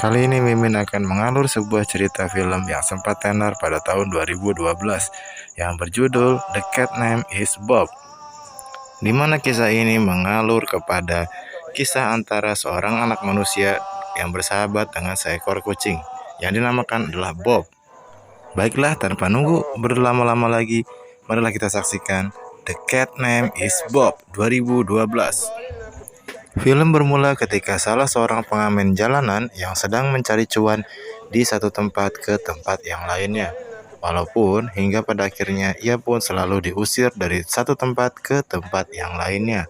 Kali ini Mimin akan mengalur sebuah cerita film yang sempat tenar pada tahun 2012 yang berjudul The Cat Name is Bob, di mana kisah ini mengalur kepada kisah antara seorang anak manusia yang bersahabat dengan seekor kucing yang dinamakan adalah Bob. Baiklah, tanpa nunggu berlama-lama lagi, marilah kita saksikan The Cat Name is Bob 2012. Film bermula ketika salah seorang pengamen jalanan yang sedang mencari cuan di satu tempat ke tempat yang lainnya. Walaupun hingga pada akhirnya ia pun selalu diusir dari satu tempat ke tempat yang lainnya.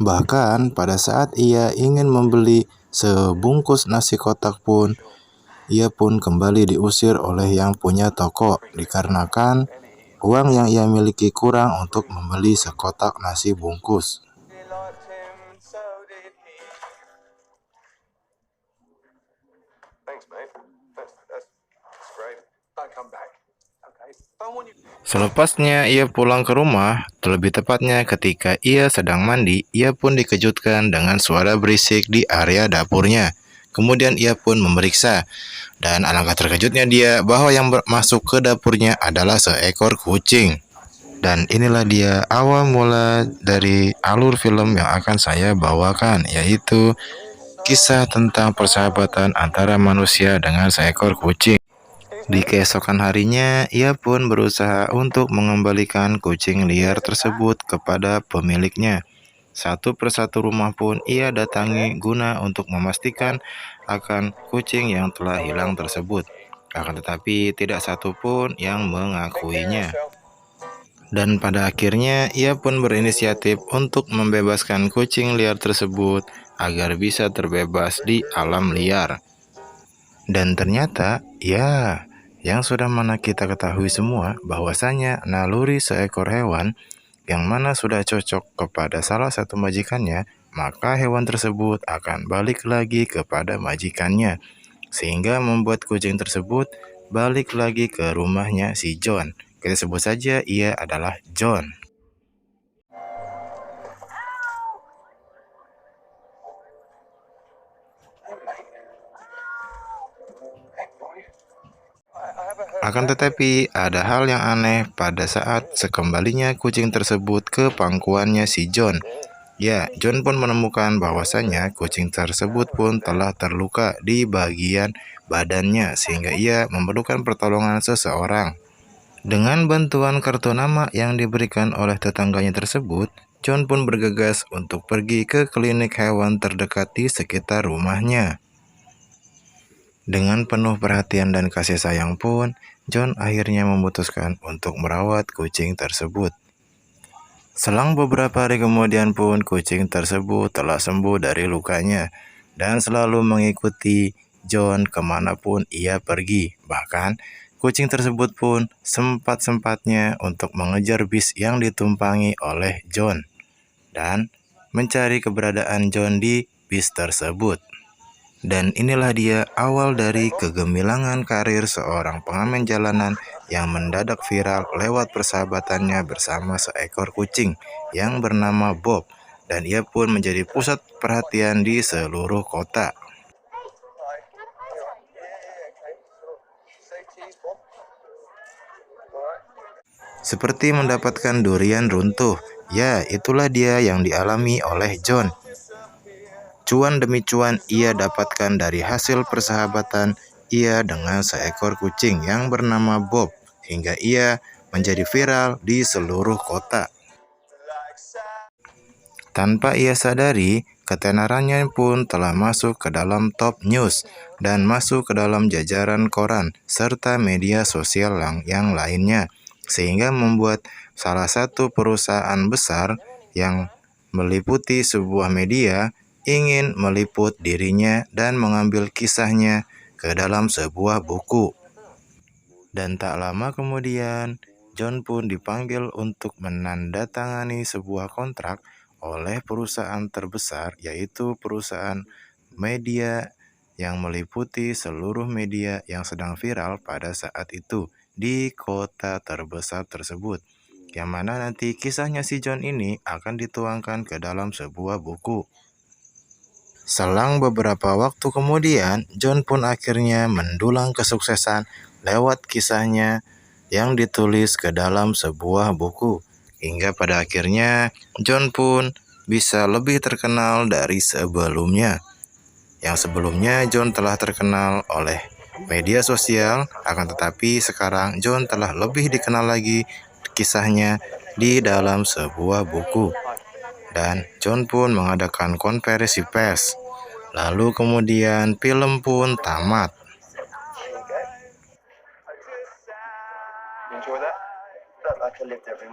Bahkan pada saat ia ingin membeli sebungkus nasi kotak pun, ia pun kembali diusir oleh yang punya toko dikarenakan uang yang ia miliki kurang untuk membeli sekotak nasi bungkus. Selepasnya ia pulang ke rumah, terlebih tepatnya ketika ia sedang mandi, ia pun dikejutkan dengan suara berisik di area dapurnya. Kemudian ia pun memeriksa, dan alangkah terkejutnya dia bahwa yang masuk ke dapurnya adalah seekor kucing. Dan inilah dia awal mula dari alur film yang akan saya bawakan, yaitu kisah tentang persahabatan antara manusia dengan seekor kucing. Di keesokan harinya, ia pun berusaha untuk mengembalikan kucing liar tersebut kepada pemiliknya. Satu persatu rumah pun ia datangi guna untuk memastikan akan kucing yang telah hilang tersebut. Akan tetapi tidak satu pun yang mengakuinya. Dan pada akhirnya ia pun berinisiatif untuk membebaskan kucing liar tersebut agar bisa terbebas di alam liar. Dan ternyata, ya, yang sudah mana kita ketahui semua bahwasanya naluri seekor hewan yang mana sudah cocok kepada salah satu majikannya, maka hewan tersebut akan balik lagi kepada majikannya, sehingga membuat kucing tersebut balik lagi ke rumahnya si John. Kita sebut saja ia adalah John. Akan tetapi, ada hal yang aneh pada saat sekembalinya kucing tersebut ke pangkuannya si John. Ya, John pun menemukan bahwasanya kucing tersebut pun telah terluka di bagian badannya sehingga ia memerlukan pertolongan seseorang. Dengan bantuan kartu nama yang diberikan oleh tetangganya tersebut, John pun bergegas untuk pergi ke klinik hewan terdekat di sekitar rumahnya. Dengan penuh perhatian dan kasih sayang pun, John akhirnya memutuskan untuk merawat kucing tersebut. Selang beberapa hari kemudian pun kucing tersebut telah sembuh dari lukanya dan selalu mengikuti John kemanapun ia pergi. Bahkan kucing tersebut pun sempat-sempatnya untuk mengejar bis yang ditumpangi oleh John dan mencari keberadaan John di bis tersebut. Dan inilah dia awal dari kegemilangan karir seorang pengamen jalanan yang mendadak viral lewat persahabatannya bersama seekor kucing yang bernama Bob, dan ia pun menjadi pusat perhatian di seluruh kota. Seperti mendapatkan durian runtuh, ya itulah dia yang dialami oleh John. Cuan demi cuan ia dapatkan dari hasil persahabatan ia dengan seekor kucing yang bernama Bob, hingga ia menjadi viral di seluruh kota. Tanpa ia sadari, ketenarannya pun telah masuk ke dalam top news dan masuk ke dalam jajaran koran serta media sosial yang lainnya, sehingga membuat salah satu perusahaan besar yang meliputi sebuah media ingin meliput dirinya dan mengambil kisahnya ke dalam sebuah buku. Dan tak lama kemudian, John pun dipanggil untuk menandatangani sebuah kontrak oleh perusahaan terbesar, yaitu perusahaan media yang meliputi seluruh media yang sedang viral pada saat itu di kota terbesar tersebut, yang mana nanti kisahnya si John ini akan dituangkan ke dalam sebuah buku. Selang beberapa waktu kemudian, John pun akhirnya mendulang kesuksesan lewat kisahnya yang ditulis ke dalam sebuah buku. Hingga pada akhirnya, John pun bisa lebih terkenal dari sebelumnya. Yang sebelumnya John telah terkenal oleh media sosial, akan tetapi sekarang John telah lebih dikenal lagi kisahnya di dalam sebuah buku. Dan John pun mengadakan konferensi pers. Lalu kemudian film pun tamat.